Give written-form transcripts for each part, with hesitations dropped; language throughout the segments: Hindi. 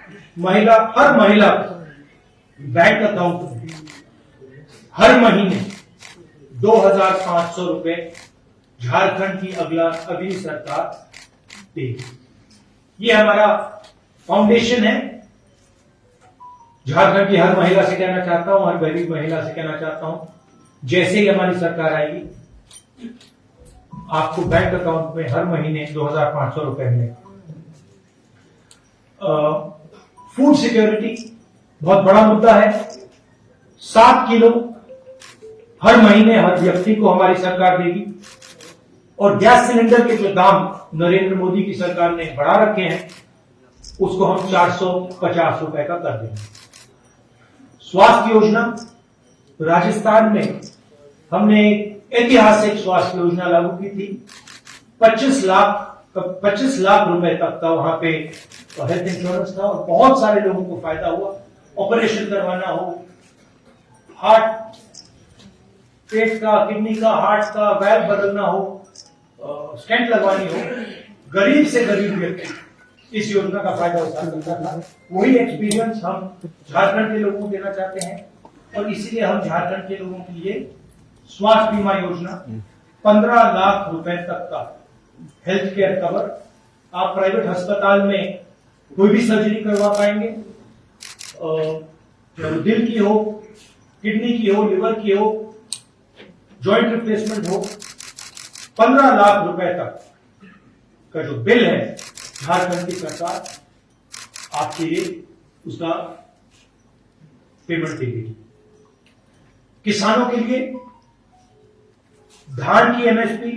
हर महिला बैंक अकाउंट में हर महीने 2,500 रुपए झारखंड की अगली सरकार देगी। ये हमारा फाउंडेशन है। झारखंड की हर महिला से कहना चाहता हूं, हर गरीब महिला से कहना चाहता हूं, जैसे ही हमारी सरकार आएगी आपको बैंक अकाउंट में हर महीने 2,500 रुपए मिलेंगे। फूड सिक्योरिटी बहुत बड़ा मुद्दा है। 7 किलो हर महीने हर व्यक्ति को हमारी सरकार देगी। और गैस सिलेंडर के जो दाम नरेंद्र मोदी की सरकार ने बढ़ा रखे हैं उसको हम 450 रुपए का कर देंगे। स्वास्थ्य योजना, राजस्थान में हमने एक ऐतिहासिक स्वास्थ्य योजना लागू की थी। 25 लाख रुपए तक का वहां पे हेल्थ इंश्योरेंस था और बहुत सारे लोगों को फायदा हुआ। ऑपरेशन करवाना हो, हार्ट, पेट का, किडनी का, हार्ट का वैल्व बदलना हो, स्टेंट लगवानी हो, गरीब से गरीब व्यक्ति इस योजना का फायदा उठा सकता था। वही एक्सपीरियंस हम झारखंड के लोगों को देना चाहते हैं और इसीलिए हम झारखंड के लोगों के लिए स्वास्थ्य बीमा योजना 15 लाख रुपए तक का हेल्थ केयर कवर, आप प्राइवेट अस्पताल में कोई भी सर्जरी करवा पाएंगे, दिल की हो, किडनी की हो, लिवर की हो, जॉइंट रिप्लेसमेंट हो, 15 लाख रुपए तक का जो बिल है झारखंड की सरकार आपके लिए उसका पेमेंट देगी। किसानों के लिए धान की एमएसपी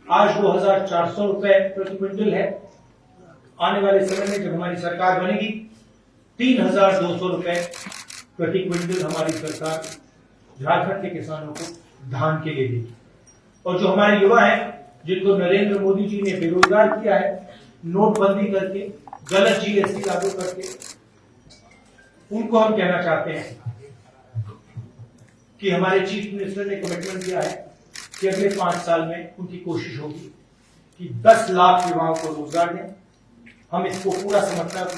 आज 2,400 रुपए प्रति क्विंटल है। आने वाले समय में जब हमारी सरकार बनेगी 3,200 रुपए प्रति क्विंटल हमारी सरकार झारखंड के किसानों को धान के लिए देगी। और जो हमारे युवा हैं जिनको नरेंद्र मोदी जी ने बेरोजगार किया है नोटबंदी करके, गलत जीएसटी लागू करके, उनको हम कहना चाहते हैं कि हमारे चीफ मिनिस्टर ने कमिटमेंट दिया है कि अगले 5 साल में उनकी कोशिश होगी कि 10 लाख युवाओं को रोजगार दें। हम इसको अपना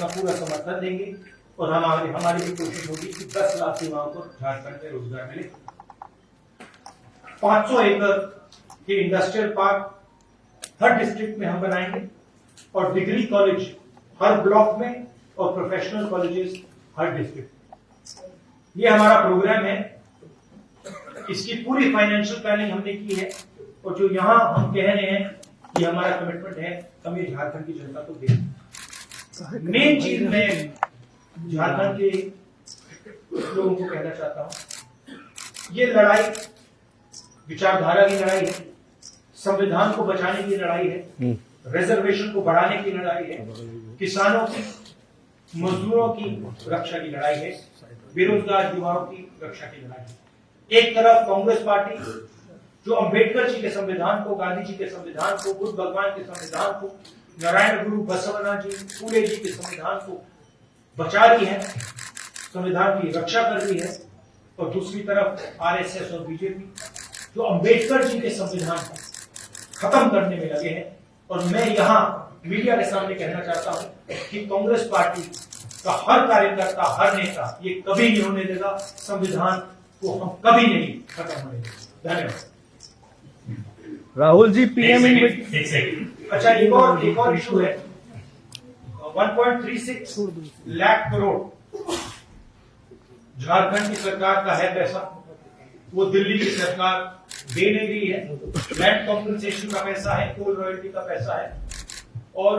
पूरा समर्थन देंगे और हमारी भी कोशिश होगी कि 10 लाख युवाओं को झारखंड में रोजगार मिले। 500 एकड़ के इंडस्ट्रियल पार्क हर डिस्ट्रिक्ट में हम बनाएंगे और डिग्री कॉलेज हर ब्लॉक में और प्रोफेशनल कॉलेजेस हर डिस्ट्रिक्ट। ये हमारा प्रोग्राम है। इसकी पूरी फाइनेंशियल प्लानिंग हमने की है और जो यहां हम कह रहे हैं कि हमारा कमिटमेंट है, हम ये झारखंड की जनता को देंगे। मेन चीज मैं झारखंड के लोगों को कहना चाहता हूं, ये लड़ाई विचारधारा की लड़ाई है, संविधान को बचाने की लड़ाई है, रिजर्वेशन को बढ़ाने की लड़ाई है, किसानों की, मजदूरों की रक्षा की लड़ाई है, बेरोजगार युवाओं की रक्षा की लड़ाई है। एक तरफ कांग्रेस पार्टी जो अंबेडकर जी के संविधान को, गांधी जी के संविधान को, बुद्ध भगवान के संविधान को, नारायण गुरु बसवना जी, फूले जी के संविधान को बचा रही है, संविधान की रक्षा कर रही है, और दूसरी तरफ आरएसएस और बीजेपी जो अंबेडकर जी के संविधान को खत्म करने में लगे हैं। और मैं यहां मीडिया के सामने कहना चाहता हूं कि कांग्रेस पार्टी का हर कार्यकर्ता, हर नेता ये कभी नहीं होने देगा, संविधान को हम कभी नहीं खत्म होने देंगे। धन्यवाद। राहुल जी, पीएम अच्छा, एक और इशू है। 1.36 लाख करोड़ झारखंड की सरकार का है पैसा, वो दिल्ली की सरकार दे नहीं रही है। लैंड कॉम्पेंसेशन का पैसा है, कोल रॉयल्टी का पैसा है, और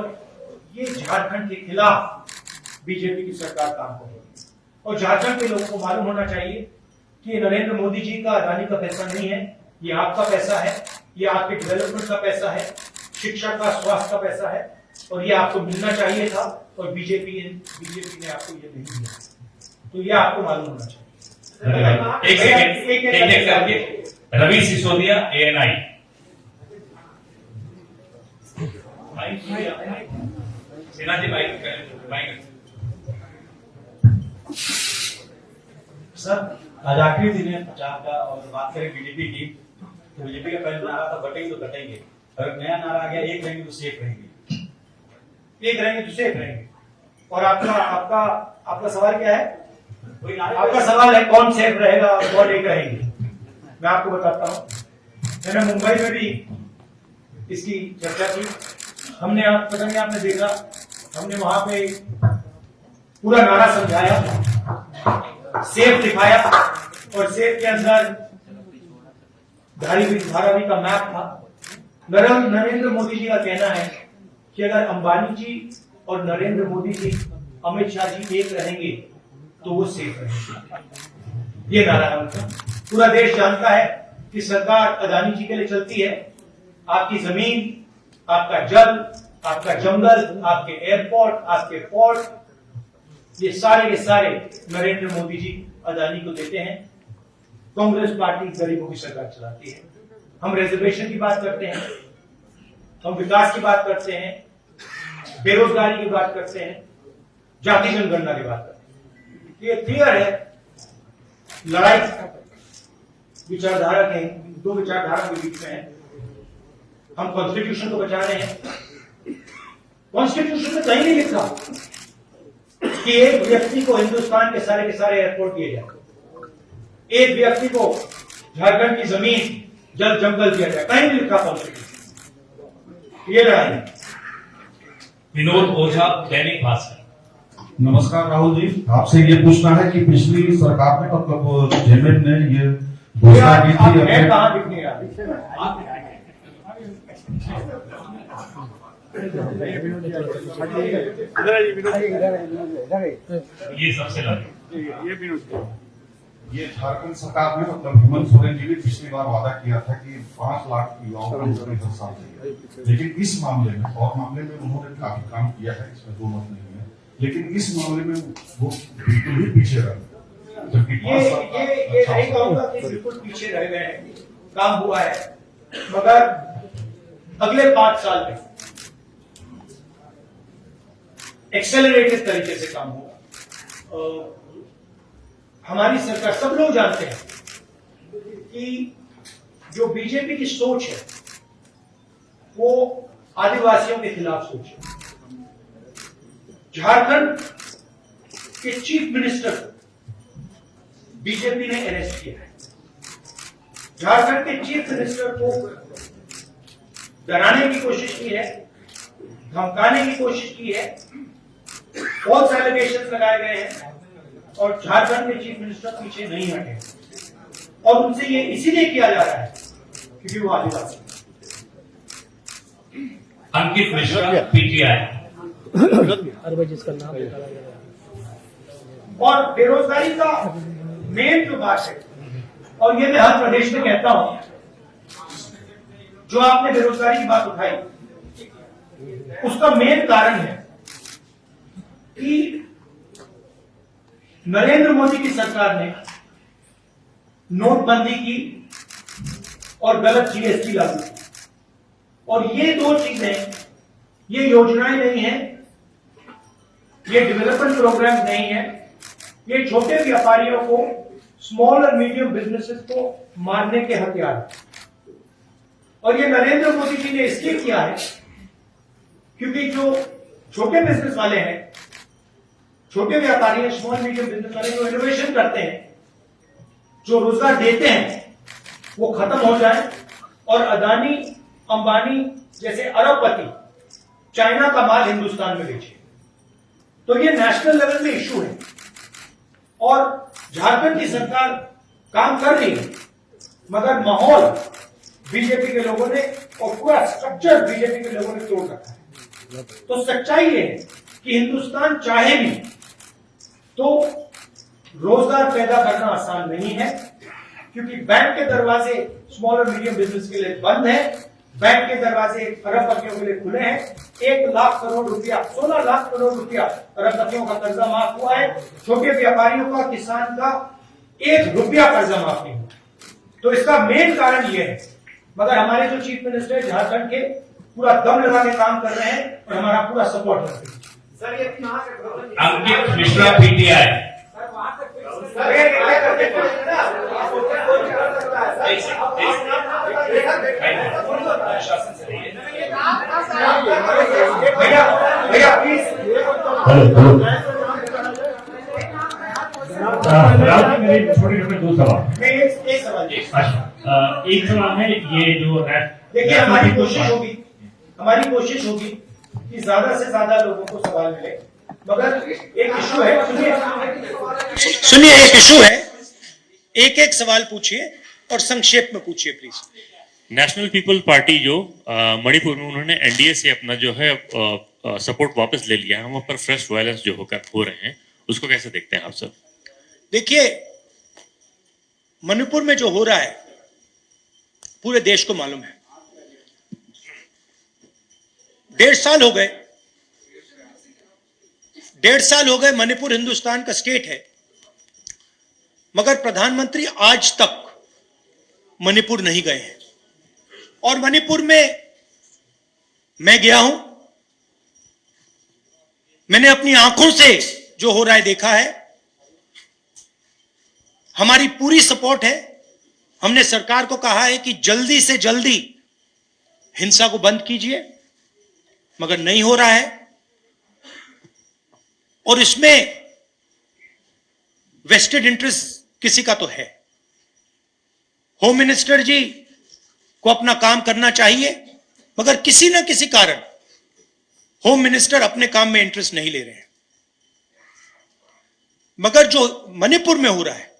ये झारखंड के खिलाफ बीजेपी की सरकार काम कर रही है। और झारखंड के लोगों को मालूम होना चाहिए कि नरेंद्र मोदी जी का, अदानी का पैसा नहीं है, ये आपका पैसा है, ये आपके डेवलपमेंट का पैसा है, शिक्षा का, स्वास्थ्य का पैसा है, और ये आपको मिलना चाहिए था और बीजेपी ने आपको ये नहीं दिया। तो ये आपको मालूम होना चाहिए। एक सेकंड करके Ravi Sisodia, ANI। Sinha ji mic. Sir, आज आखिरी दिन है प्रचार का और बात करें बीजेपी की, तो बीजेपी का पहले नारा था बटेंगे तो कटेंगे, और नया नारा आ गया एक रहेंगे तो सेफ रहेंगे। एक रहेंगे तो सेफ रहेंगे। और आपका आपका आपका सवाल क्या है? आपका सवाल है कौन सेफ रहेगा और कौन एक रहेंगे। मैं आपको बताता हूं, मैंने मुंबई में भी इसकी चर्चा की। हमने पता नहीं आपने देखा, हमने वहां पे पूरा नारा समझाया, सेफ दिखाया और सेफ के अंदर धारावी का मैप था। नरेंद्र मोदी जी का कहना है कि अगर अंबानी जी और नरेंद्र मोदी जी, अमित शाह जी एक रहेंगे तो वो सेफ रहेंगे। ये नारा है उनका। पूरा देश जानता है कि सरकार अदानी जी के लिए चलती है। आपकी जमीन, आपका जल, आपका जंगल, आपके एयरपोर्ट, आपके पोर्ट, ये सारे के सारे नरेंद्र मोदी जी अदानी को देते हैं। कांग्रेस पार्टी गरीबों की सरकार चलाती है। हम रिजर्वेशन की बात करते हैं, हम विकास की बात करते हैं, बेरोजगारी की बात करते हैं, जाति जनगणना की बात करते हैं। ये क्लियर है, लड़ाई विचारधारा के, दो विचारधारा के बीच में है। हम कॉन्स्टिट्यूशन को बचा रहे हैं। कॉन्स्टिट्यूशन में कहीं नहीं लिखा कि एक व्यक्ति को हिंदुस्तान के सारे एयरपोर्ट दिए जाए, एक व्यक्ति को झारखंड की जमीन, जल, जंगल दिया जाए, कहीं नहीं लिखा कॉन्स्टिट्यूशन। ये लड़ाई है। विनोद ओझा, दैनिक भास्कर। नमस्कार राहुल जी, आपसे ये पूछना है कि पिछली सरकार ने मतलब जेमेन ने ये घोषणा की थी मैं कहां दिखने रहा? ये सबसे लगे। ये झारखंड सरकार ने मतलब हेमंत सोरेन जी ने पिछली बार वादा किया था कि 5 लाख युवाओं को नौकरी हर साल देंगे। लेकिन इस मामले में और मामले में उन्होंने काफी काम किया है, इसमें दो मत नहीं है, लेकिन इस मामले में वो बिल्कुल ही पीछे रह गए। जबकि ये नहीं कहूंगा कि बिल्कुल पीछे रह गए हैं, काम हुआ है, मगर अगले 5 साल में एक्सेलरेटेड तरीके से काम होगा। हमारी सरकार, सब लोग जानते हैं कि जो बीजेपी की सोच है वो आदिवासियों के खिलाफ सोच है। झारखंड के चीफ मिनिस्टर बीजेपी ने अरेस्ट किया है। झारखंड के चीफ मिनिस्टर को डराने की कोशिश की है, धमकाने की कोशिश की है, फॉल्स एलिगेशंस लगाए गए हैं और झारखंड के चीफ मिनिस्टर पीछे नहीं हटे। और उनसे ये इसीलिए किया जा रहा है क्योंकि वो आदिवासी। अंकित मिश्रा, पीटीआई। और बेरोजगारी का मेन जो बात है, और ये मैं हर प्रदेश में कहता हूं, जो आपने बेरोजगारी की बात उठाई, उसका मेन कारण है कि नरेंद्र मोदी की सरकार ने नोटबंदी की और गलत जीएसटी लागू की। और ये दो चीजें, ये योजनाएं नहीं है, ये डेवलपमेंट प्रोग्राम नहीं है, ये छोटे व्यापारियों को, स्मॉल और मीडियम बिजनेसेस को मारने के हथियार हैं। और ये नरेंद्र मोदी जी ने इसलिए किया है क्योंकि जो छोटे बिजनेस वाले हैं, छोटे व्यापारी हैं, स्मॉल मीडियम बिजनेस वाले जो इनोवेशन करते हैं, जो रोजगार देते हैं, वो खत्म हो जाए और अदानी, अंबानी जैसे अरबपति चाइना का माल हिंदुस्तान में बेचे। तो ये नेशनल लेवल में इश्यू है और झारखंड की सरकार काम कर रही है, मगर माहौल बीजेपी के लोगों ने और पूरा स्ट्रक्चर बीजेपी के लोगों ने तोड़ रखा है। तो सच्चाई ये है कि हिंदुस्तान चाहे भी तो रोजगार पैदा करना आसान नहीं है, क्योंकि बैंक के दरवाजे स्मॉल और मीडियम बिजनेस के लिए बंद है, बैंक के दरवाजे अरबपतियों के लिए खुले हैं। 1 लाख करोड़ रुपया, 16 लाख करोड़ रुपया अरबपतियों का कर्जा माफ हुआ है, छोटे व्यापारियों का, किसान का 1 रुपया कर्जा माफ नहीं हुआ। तो इसका मेन कारण यह है, मगर हमारे जो चीफ मिनिस्टर झारखंड के पूरा दम लगा के काम कर रहे हैं और हमारा पूरा सपोर्ट करते हैं। सर ये अंकित मिश्रा, पीटीआई। भैया प्लीज मेरे छोटे छोटे दो सवाल। एक सवाल। अच्छा, एक सवाल है ये जो देखिए हमारी कोशिश होगी कि ज्यादा से ज्यादा लोगों को सवाल मिले, मगर एक इशू है, सुनिए एक इशू है, एक एक सवाल पूछिए और संक्षेप में पूछिए प्लीज। नेशनल पीपल पार्टी जो मणिपुर में उन्होंने एनडीए से अपना जो है सपोर्ट वापस ले लिया है, वहां पर फ्रेश वायलेंस जो हो रहे हैं, उसको कैसे देखते हैं आप सब? देखिए मणिपुर में जो हो रहा है पूरे देश को मालूम है। 1.5 साल हो गए मणिपुर हिंदुस्तान का स्टेट है, मगर प्रधानमंत्री आज तक मणिपुर नहीं गए हैं। और मणिपुर में मैं गया हूं, मैंने अपनी आंखों से जो हो रहा है देखा है। हमारी पूरी सपोर्ट है। हमने सरकार को कहा है कि जल्दी से जल्दी हिंसा को बंद कीजिए, मगर नहीं हो रहा है। और इसमें वेस्टेड इंटरेस्ट किसी का तो है। होम मिनिस्टर जी को अपना काम करना चाहिए, मगर किसी ना किसी कारण होम मिनिस्टर अपने काम में इंटरेस्ट नहीं ले रहे हैं। मगर जो मणिपुर में हो रहा है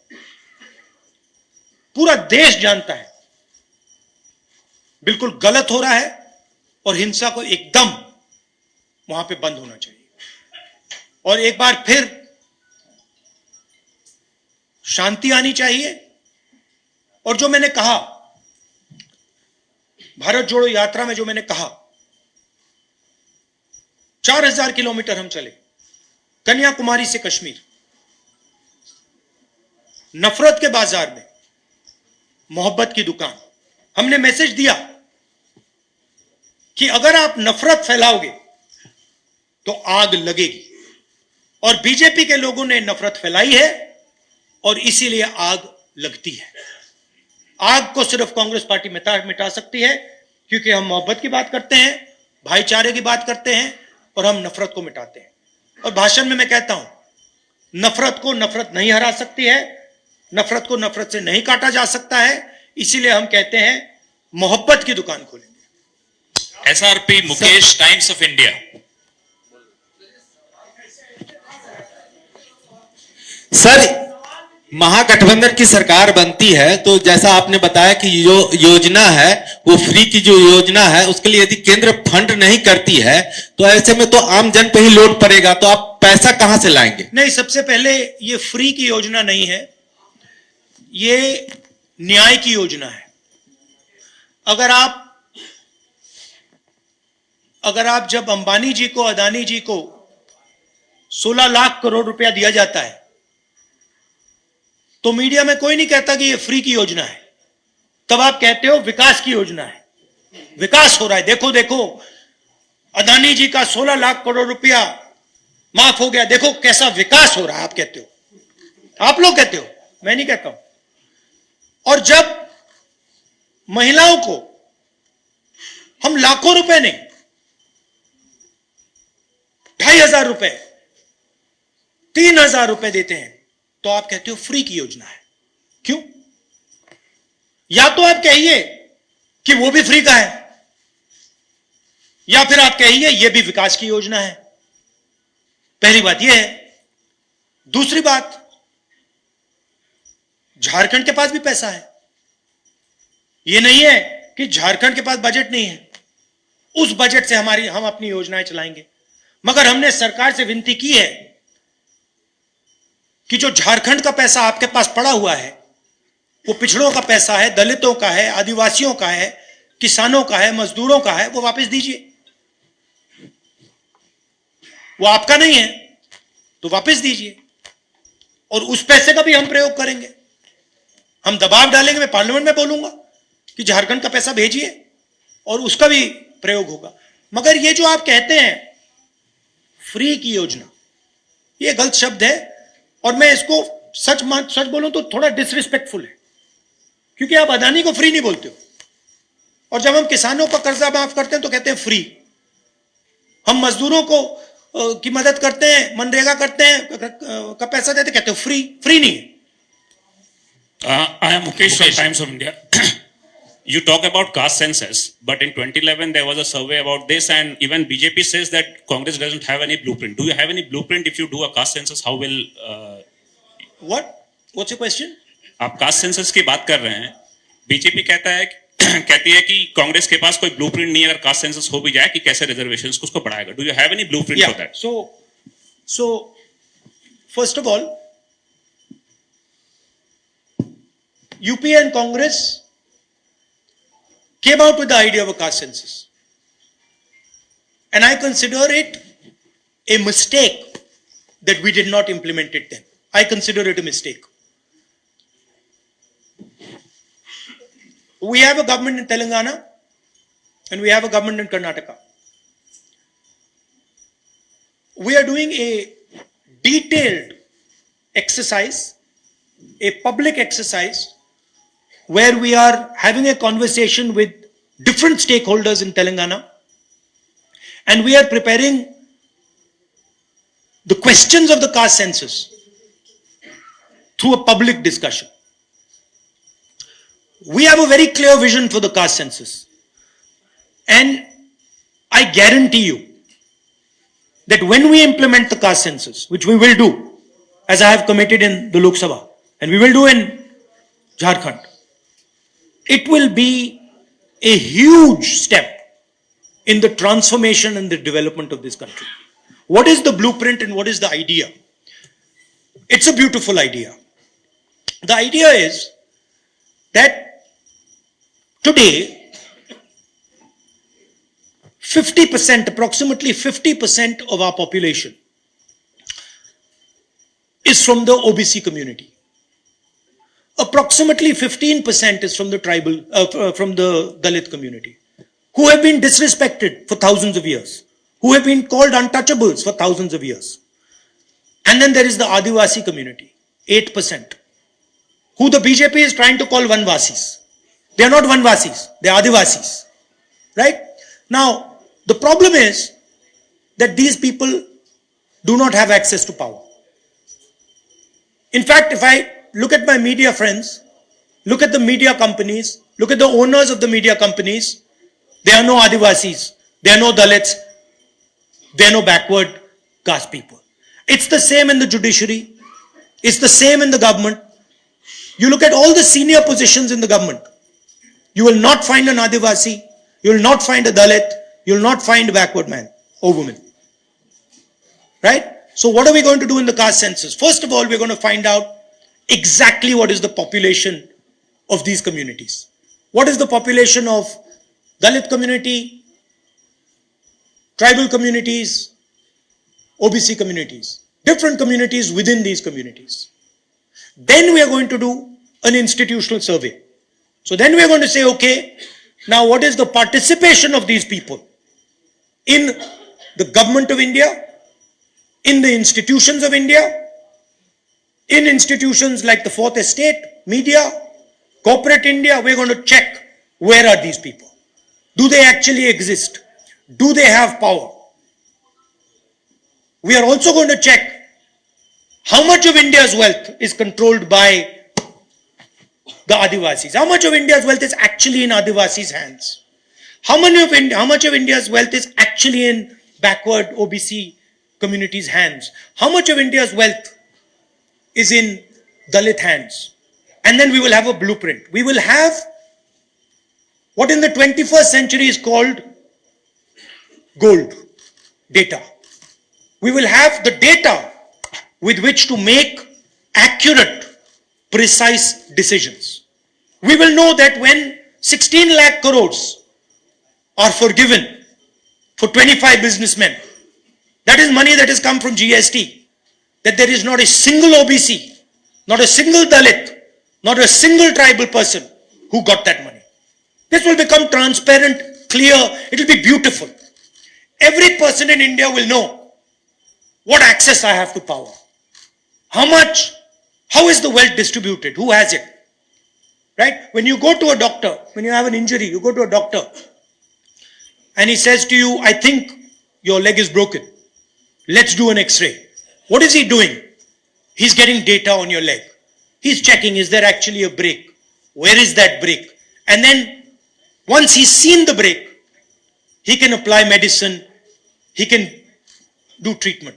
पूरा देश जानता है बिल्कुल गलत हो रहा है, और हिंसा को एकदम वहां पे बंद होना चाहिए। और एक बार फिर शांति आनी चाहिए। और जो मैंने कहा भारत जोड़ो यात्रा में, जो मैंने कहा 4000 किलोमीटर हम चले, कन्याकुमारी से कश्मीर, नफरत के बाजार में मोहब्बत की दुकान। हमने मैसेज दिया कि अगर आप नफरत फैलाओगे तो आग लगेगी, और बीजेपी के लोगों ने नफरत फैलाई है और इसीलिए आग लगती है। आग को सिर्फ कांग्रेस पार्टी मिटा सकती है, क्योंकि हम मोहब्बत की बात करते हैं, भाईचारे की बात करते हैं, और हम नफरत को मिटाते हैं। और भाषण में मैं कहता हूं, नफरत को नफरत नहीं हरा सकती है, नफरत को नफरत से नहीं काटा जा सकता है। इसीलिए हम कहते हैं मोहब्बत की दुकान खोलेंगे। SRP Mukesh, Times of India. Sir, Mahagathbandhan की सरकार बनती है तो जैसा आपने बताया कि जो योजना है वो फ्री की जो योजना है, उसके लिए यदि केंद्र फंड नहीं करती है तो ऐसे में तो आम जन पे ही लोड पड़ेगा, तो आप पैसा कहां से लाएंगे? नहीं, सबसे पहले ये फ्री की योजना नहीं है, ये न्याय की योजना है। अगर आप जब अंबानी जी को, अदानी जी को 16 लाख करोड़ रुपया दिया जाता है तो मीडिया में कोई नहीं कहता कि ये फ्री की योजना है, तब आप कहते हो विकास की योजना है, विकास हो रहा है, देखो देखो अदानी जी का 16 लाख करोड़ रुपया माफ हो गया, देखो कैसा विकास हो रहा है। आप कहते हो, आप लोग कहते हो, मैं नहीं कहता हूं। और जब महिलाओं को हम लाखों रुपए नहीं, 2500 रुपए, 3000 रुपए देते हैं तो आप कहते हो फ्री की योजना है। क्यों? या तो आप कहिए कि वो भी फ्री का है, या फिर आप कहिए ये भी विकास की योजना है। पहली बात यह है। दूसरी बात, झारखंड के पास भी पैसा है, यह नहीं है कि झारखंड के पास बजट नहीं है। उस बजट से हम अपनी योजनाएं चलाएंगे। मगर हमने सरकार से विनती की है कि जो झारखंड का पैसा आपके पास पड़ा हुआ है, वो पिछड़ों का पैसा है, दलितों का है, आदिवासियों का है, किसानों का है, मजदूरों का है, वो वापस दीजिए। वो आपका नहीं है तो वापस दीजिए, और उस पैसे का भी हम प्रयोग करेंगे। हम दबाव डालेंगे, मैं पार्लियामेंट में बोलूंगा कि झारखंड का पैसा भेजिए, और उसका भी प्रयोग होगा। मगर ये जो आप कहते हैं फ्री की योजना, ये गलत शब्द है, और मैं इसको सच बोलूं तो थोड़ा डिसरिस्पेक्टफुल है, क्योंकि आप अदानी को फ्री नहीं बोलते हो, और जब हम किसानों का कर्जा माफ करते हैं तो कहते हैं फ्री। हम मजदूरों को की मदद करते हैं, मनरेगा करते हैं, का पैसा देते, कहते हो फ्री नहीं है। I am Mukesh from Times of India. You talk about caste census, but in 2011 there was a survey about this, and even BJP says that Congress doesn't have any blueprint. Do you have any blueprint if you do a caste census? How will What? What's your question? आप कास्ट सेंसस की बात कर रहे हैं, बीजेपी कहती है कि कांग्रेस के पास कोई ब्लूप्रिंट नहीं है अगर कास्ट सेंसस हो भी जाए कि कैसे रिजर्वेशंस को उसको बढ़ाएगा. Do you have any blueprint for that? So first of all, UP and Congress came out with the idea of a caste census, and I consider it a mistake that we did not implement it then. I consider it a mistake. We have a government in Telangana and we have a government in Karnataka. We are doing a detailed exercise, a public exercise, where we are having a conversation with different stakeholders in Telangana, and we are preparing the questions of the caste census through a public discussion. We have a very clear vision for the caste census, and I guarantee you that when we implement the caste census, which we will do, as I have committed in the Lok Sabha, and we will do in Jharkhand, it will be a huge step in the transformation and the development of this country. What is the blueprint and what is the idea? It's a beautiful idea. The idea is that today, 50%, approximately 50% of our population is from the OBC community. Approximately 15% is from the tribal, from the Dalit community, who have been disrespected for thousands of years, who have been called untouchables for thousands of years. And then there is the Adivasi community, 8%, who the BJP is trying to call Vanvasis. They are not Vanvasis, they are Adivasis. Right? Now, the problem is that these people do not have access to power. In fact, if I look at my media friends, look at the media companies, look at the owners of the media companies, they are no Adivasis, they are no Dalits, they are no backward caste people. It's the same in the judiciary, it's the same in the government. You look at all the senior positions in the government, you will not find an Adivasi, you will not find a Dalit, you will not find a backward man or woman. Right? So what are we going to do in the caste census? First of all, we're going to find out exactly what is the population of these communities. What is the population of Dalit community, tribal communities, OBC communities, different communities within these communities. Then we are going to do an institutional survey. So then we are going to say, okay, now what is the participation of these people in the government of India, in the institutions of India, in institutions like the Fourth Estate, media, corporate India. We're going to check, where are these people? Do they actually exist? Do they have power? We are also going to check how much of India's wealth is controlled by the Adivasis. How much of India's wealth is actually in Adivasis' hands? How much of India's wealth is actually in backward OBC communities' hands? How much of India's wealth is in Dalit hands? And then we will have a blueprint. We will have what in the 21st century is called gold data. We will have the data with which to make accurate, precise decisions. We will know that when 16 lakh crores are forgiven for 25 businessmen, that is money that has come from GST, that there is not a single OBC, not a single Dalit, not a single tribal person who got that money. This will become transparent, clear, it will be beautiful. Every person in India will know what access I have to power. How much, how is the wealth distributed, who has it? Right? When you go to a doctor, when you have an injury, you go to a doctor and he says to you, I think your leg is broken. let's do an X-ray. What is he doing? He's getting data on your leg. He's checking, is there actually a break? Where is that break? And then once he's seen the break, he can apply medicine, he can do treatment.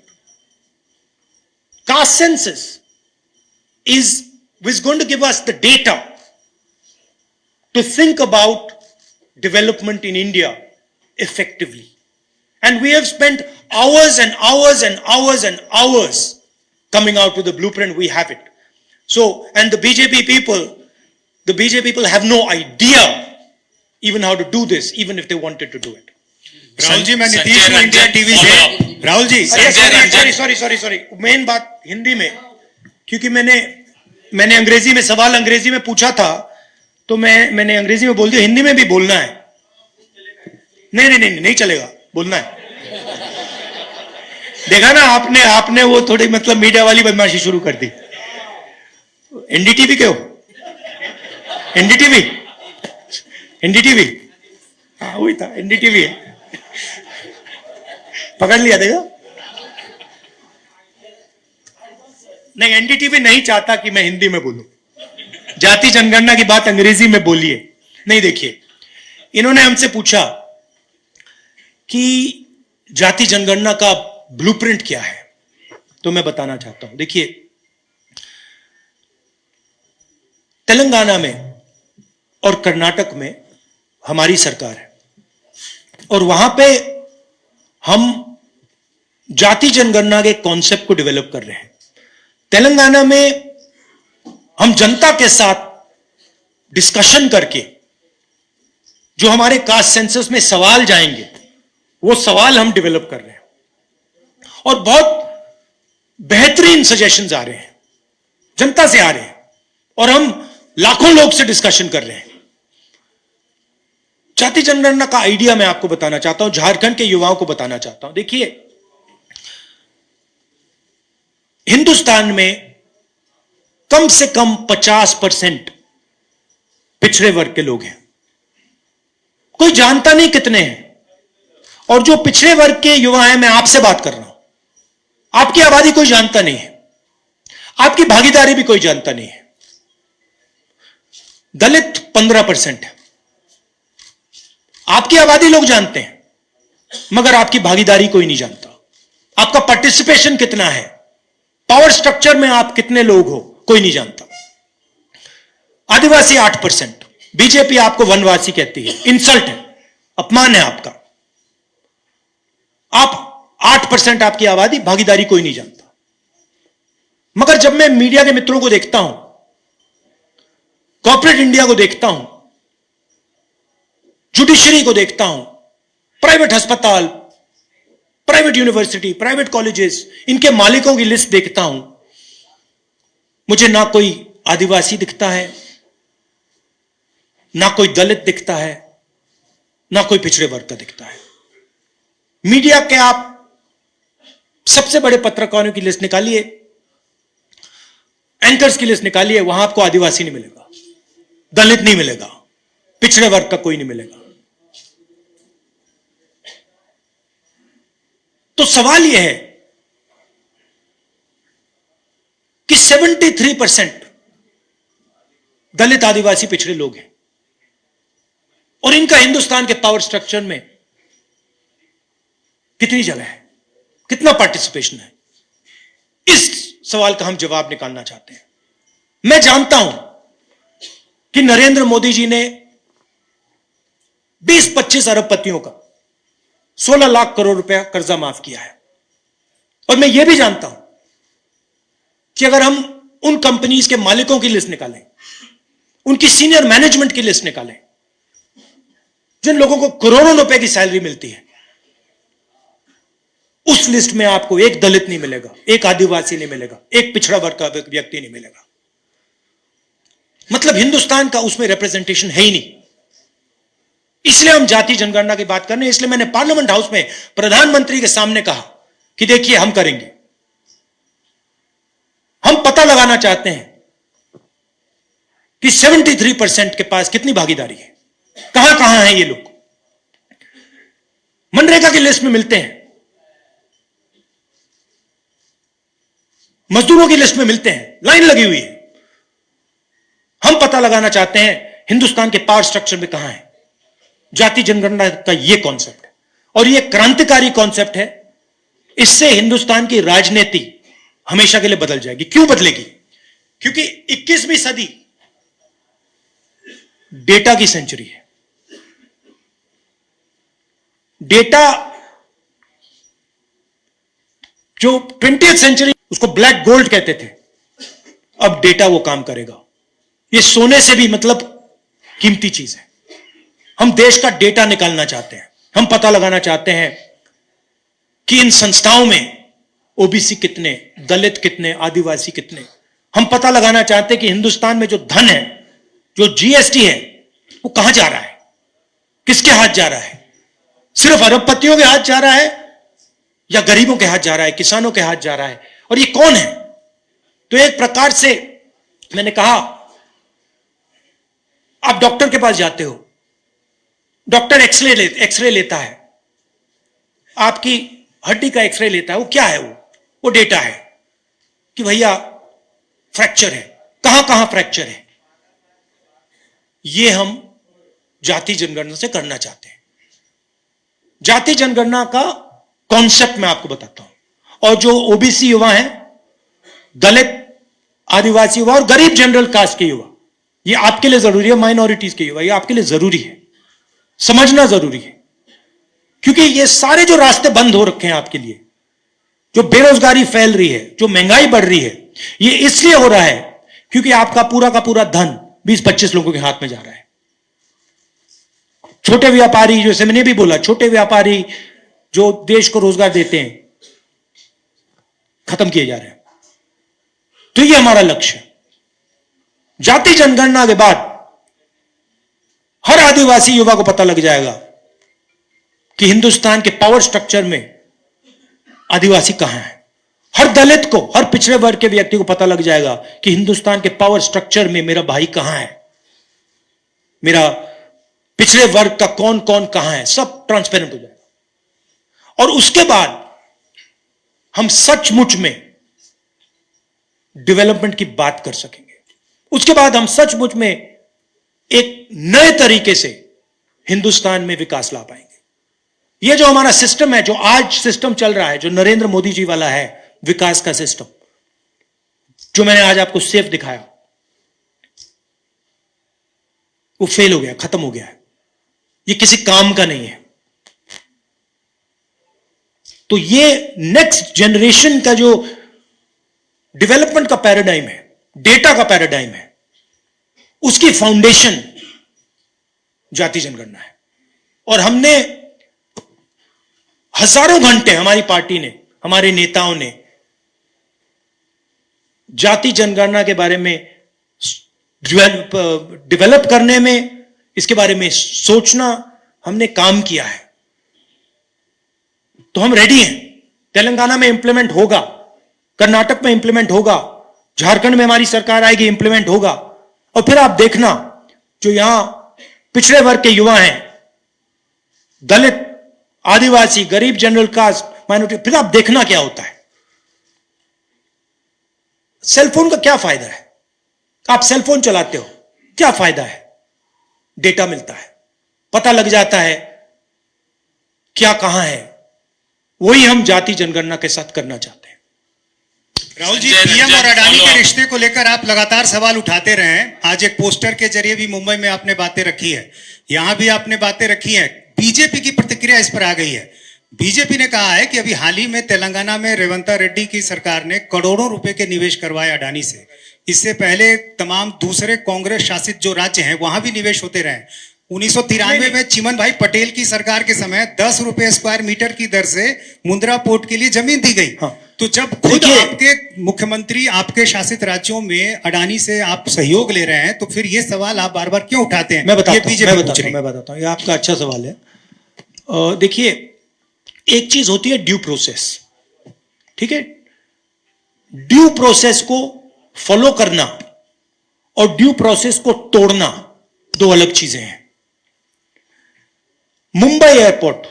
Caste census is going to give us the data to think about development in India effectively. And we have spent hours and hours and hours and hours coming out with a blueprint. We have it. So, and the BJP people have no idea even how to do this, even if they wanted to do it. Rahul ji, मैं नीतीश को इंडिया टीवी से राहुल जी सॉरी मेन बात हिंदी में, क्योंकि मैंने अंग्रेजी में सवाल अंग्रेजी में पूछा था, तो मैंने अंग्रेजी में बोल दिया, हिंदी में भी बोलना है। नहीं चलेगा, बोलना है। देखा ना आपने वो थोड़ी मतलब मीडिया वाली बदमाशी शुरू कर दी। एनडीटीवी क्यों? एनडीटीवी हाँ वही था, एनडीटीवी है, पकड़ लिया। देखा नहीं, एनडीटीवी नहीं चाहता कि मैं हिंदी में बोलूं, जाति जनगणना की बात अंग्रेजी में बोलिए। नहीं, देखिए, इन्होंने हमसे पूछा कि जाति जनगणना का ब्लूप्रिंट क्या है, तो मैं बताना चाहता हूं। देखिए, तेलंगाना में और कर्नाटक में हमारी सरकार है, और वहां पे हम जाति जनगणना के कॉन्सेप्ट को डेवलप कर रहे हैं। तेलंगाना में हम जनता के साथ डिस्कशन करके जो हमारे कास्ट सेंसस में सवाल जाएंगे, वो सवाल हम डेवलप कर रहे हैं, और बहुत बेहतरीन सजेशंस आ रहे हैं, जनता से आ रहे हैं, और हम लाखों लोग से डिस्कशन कर रहे हैं। जाति जनगणना का आइडिया मैं आपको बताना चाहता हूं, झारखंड के युवाओं को बताना चाहता हूं। देखिए, हिंदुस्तान में कम से कम 50% पिछड़े वर्ग के लोग हैं। कोई जानता नहीं कितने हैं, और जो पिछड़े वर्ग के युवा हैं, मैं आपसे बात कर रहा हूं, आपकी आबादी कोई जानता नहीं है, आपकी भागीदारी भी कोई जानता नहीं है। दलित 15% है, आपकी आबादी लोग जानते हैं, मगर आपकी भागीदारी कोई नहीं जानता। आपका पार्टिसिपेशन कितना है, पावर स्ट्रक्चर में आप कितने लोग हो, कोई नहीं जानता। आदिवासी 8%, बीजेपी आपको वनवासी कहती है, इंसल्ट है, अपमान है आपका। आप 8% आपकी आबादी, भागीदारी कोई नहीं जानता। मगर जब मैं मीडिया के मित्रों को देखता हूं, कॉर्पोरेट इंडिया को देखता हूं, जुडिशरी को देखता हूं, प्राइवेट अस्पताल, प्राइवेट यूनिवर्सिटी, प्राइवेट कॉलेजेस, इनके मालिकों की लिस्ट देखता हूं, मुझे ना कोई आदिवासी दिखता है, ना कोई दलित दिखता है, ना कोई पिछड़े वर्ग का दिखता है। मीडिया के आप सबसे बड़े पत्रकारों की लिस्ट निकालिए, एंकर्स की लिस्ट निकालिए, वहां आपको आदिवासी नहीं मिलेगा, दलित नहीं मिलेगा, पिछड़े वर्ग का कोई नहीं मिलेगा। तो सवाल यह है कि 73% दलित आदिवासी पिछड़े लोग हैं, और इनका हिंदुस्तान के पावर स्ट्रक्चर में कितनी जगह है, कितना पार्टिसिपेशन है? इस सवाल का हम जवाब निकालना चाहते हैं। मैं जानता हूं कि नरेंद्र मोदी जी ने 20-25 अरबपतियों का 16 लाख करोड़ रुपया कर्जा माफ किया है, और मैं यह भी जानता हूं कि अगर हम उन कंपनीज के मालिकों की लिस्ट निकालें, उनकी सीनियर मैनेजमेंट की लिस्ट निकालें, जिन लोगों को करोड़ों रुपए की सैलरी मिलती है, उस लिस्ट में आपको एक दलित नहीं मिलेगा, एक आदिवासी नहीं मिलेगा, एक पिछड़ा वर्ग का व्यक्ति नहीं मिलेगा। मतलब हिंदुस्तान का उसमें रिप्रेजेंटेशन है ही नहीं। इसलिए हम जाति जनगणना की बात कर रहे हैं। इसलिए मैंने पार्लियामेंट हाउस में प्रधानमंत्री के सामने कहा कि देखिए, हम करेंगे, हम पता लगाना चाहते हैं कि 73% के पास कितनी भागीदारी है, कहां कहां है ये लोग। मनरेगा की लिस्ट में मिलते हैं, मजदूरों की लिस्ट में मिलते हैं, लाइन लगी हुई है। हम पता लगाना चाहते हैं हिंदुस्तान के पावर स्ट्रक्चर में कहां है जाति जनगणना का ये कॉन्सेप्ट है, और ये क्रांतिकारी कॉन्सेप्ट है। इससे हिंदुस्तान की राजनीति हमेशा के लिए बदल जाएगी। क्यों बदलेगी? क्योंकि 21वीं सदी डेटा की सेंचुरी है। डेटा जो 20th सेंचुरी उसको ब्लैक गोल्ड कहते थे, अब डेटा वो काम करेगा। ये सोने से भी मतलब कीमती चीज है। हम देश का डेटा निकालना चाहते हैं। हम पता लगाना चाहते हैं कि इन संस्थाओं में ओबीसी कितने, दलित कितने, आदिवासी कितने। हम पता लगाना चाहते हैं कि हिंदुस्तान में जो धन है, जो जीएसटी है, वो कहां जा रहा है, किसके हाथ जा रहा है? सिर्फ अरबपतियों के हाथ जा रहा है या गरीबों के हाथ जा रहा है, किसानों के हाथ जा रहा है? और ये कौन है? तो एक प्रकार से मैंने कहा, आप डॉक्टर के पास जाते हो, डॉक्टर एक्सरे लेता है, आपकी हड्डी का एक्सरे लेता है। वो क्या है? वो डेटा है कि भैया फ्रैक्चर है, कहां कहां फ्रैक्चर है। ये हम जाति जनगणना से करना चाहते हैं। जाति जनगणना का कॉन्सेप्ट मैं आपको बताता हूं। और जो ओबीसी युवा हैं, दलित, आदिवासी युवा और गरीब जनरल कास्ट के युवा, ये आपके लिए जरूरी है। माइनॉरिटीज के युवा, ये आपके लिए जरूरी है, समझना जरूरी है। क्योंकि ये सारे जो रास्ते बंद हो रखे हैं आपके लिए, जो बेरोजगारी फैल रही है, जो महंगाई बढ़ रही है, ये इसलिए हो रहा है क्योंकि आपका पूरा का पूरा धन 20-25 लोगों के हाथ में जा रहा है। छोटे व्यापारी, जैसे मैंने भी बोला, छोटे व्यापारी जो देश को रोजगार देते हैं, खत्म किए जा रहे हैं। तो ये हमारा लक्ष्य है। जाति जनगणना के बाद हर आदिवासी युवा को पता लग जाएगा कि हिंदुस्तान के पावर स्ट्रक्चर में आदिवासी कहां है। हर दलित को, हर पिछड़े वर्ग के व्यक्ति को पता लग जाएगा कि हिंदुस्तान के पावर स्ट्रक्चर में मेरा भाई कहां है, मेरा पिछड़े वर्ग का कौन कौन कहां है, सब ट्रांसपेरेंट हो जाएगा। और उसके बाद हम सचमुच में डेवलपमेंट की बात कर सकेंगे। उसके बाद हम सचमुच में एक नए तरीके से हिंदुस्तान में विकास ला पाएंगे। यह जो हमारा सिस्टम है, जो आज सिस्टम चल रहा है, जो नरेंद्र मोदी जी वाला है विकास का सिस्टम, जो मैंने आज आपको सेफ दिखाया, वो फेल हो गया, खत्म हो गया है। ये किसी काम का नहीं है। तो ये नेक्स्ट जनरेशन का जो डेवलपमेंट का पैराडाइम है, डेटा का पैराडाइम है, उसकी फाउंडेशन जाति जनगणना है। और हमने हजारों घंटे, हमारी पार्टी ने, हमारे नेताओं ने जाति जनगणना के बारे में डेवलप करने में, इसके बारे में सोचना, हमने काम किया है। तो हम रेडी हैं। तेलंगाना में इंप्लीमेंट होगा, कर्नाटक में इंप्लीमेंट होगा, झारखंड में हमारी सरकार आएगी, इंप्लीमेंट होगा। और फिर आप देखना, जो यहां पिछड़े वर्ग के युवा हैं, दलित, आदिवासी, गरीब, जनरल कास्ट, माइनॉरिटी, फिर आप देखना क्या होता है। सेलफोन का क्या फायदा है? आप सेलफोन चलाते हो, क्या फायदा है? डेटा मिलता है, पता लग जाता है क्या कहां है। वही हम जाति जनगणना के साथ करना चाहते हैं। राहुल जी, पीएम और अडानी के रिश्ते को लेकर आप लगातार सवाल उठाते रहे हैं। आज एक पोस्टर के जरिए भी मुंबई में आपने बातें रखी है, यहां भी आपने बातें रखी हैं। बीजेपी की प्रतिक्रिया इस पर आ गई है। बीजेपी ने कहा है कि अभी हाल ही में तेलंगाना में रेवंत रेड्डी की सरकार ने करोड़ों रुपए के निवेश करवाए अडानी से। इससे पहले तमाम दूसरे कांग्रेस शासित जो राज्य हैं वहां भी निवेश होते रहे। 1993 में चिमन भाई पटेल की सरकार के समय 10 रुपए स्क्वायर मीटर की दर से मुंद्रा पोर्ट के लिए जमीन दी गई। हाँ। तो जब खुद आपके मुख्यमंत्री आपके शासित राज्यों में अडानी से आप सहयोग ले रहे हैं, तो फिर ये सवाल आप बार बार क्यों उठाते हैं? मैं बताता हूं, ये आपका अच्छा सवाल है। देखिए, एक चीज होती है ड्यू प्रोसेस, ठीक है? ड्यू प्रोसेस को फॉलो करना और ड्यू प्रोसेस को तोड़ना दो अलग चीजें हैं। मुंबई एयरपोर्ट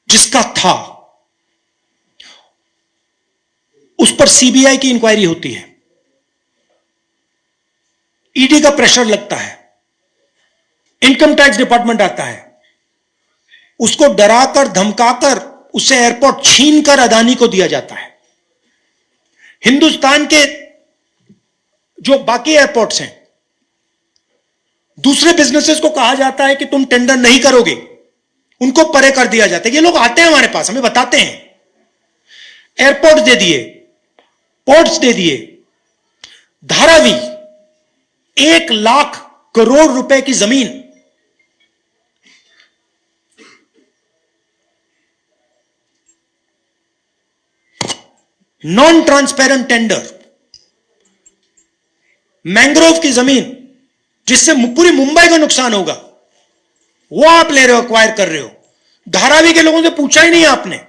जिसका था, उस पर सीबीआई की इंक्वायरी होती है, ईडी का प्रेशर लगता है, इनकम टैक्स डिपार्टमेंट आता है, उसको डराकर धमकाकर उससे एयरपोर्ट छीनकर अदानी को दिया जाता है। हिंदुस्तान के जो बाकी एयरपोर्ट्स हैं, दूसरे बिजनेसेस को कहा जाता है कि तुम टेंडर नहीं करोगे, उनको परे कर दिया जाता है। ये लोग आते हैं हमारे पास, हमें बताते हैं, एयरपोर्ट दे दिए, पोर्ट्स दे दिए, धारावी 1 लाख करोड़ रुपए की जमीन, नॉन ट्रांसपेरेंट टेंडर, मैंग्रोव की जमीन जिससे पूरी मुंबई को नुकसान होगा, वो आप ले रहे हो, एक्वायर कर रहे हो। धारावी के लोगों से पूछा ही नहीं आपने,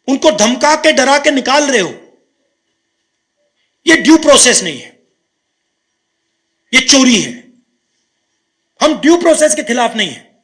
उनको धमका के डरा के निकाल रहे हो। ये ड्यू प्रोसेस नहीं है, ये चोरी है। हम ड्यू प्रोसेस के खिलाफ नहीं है,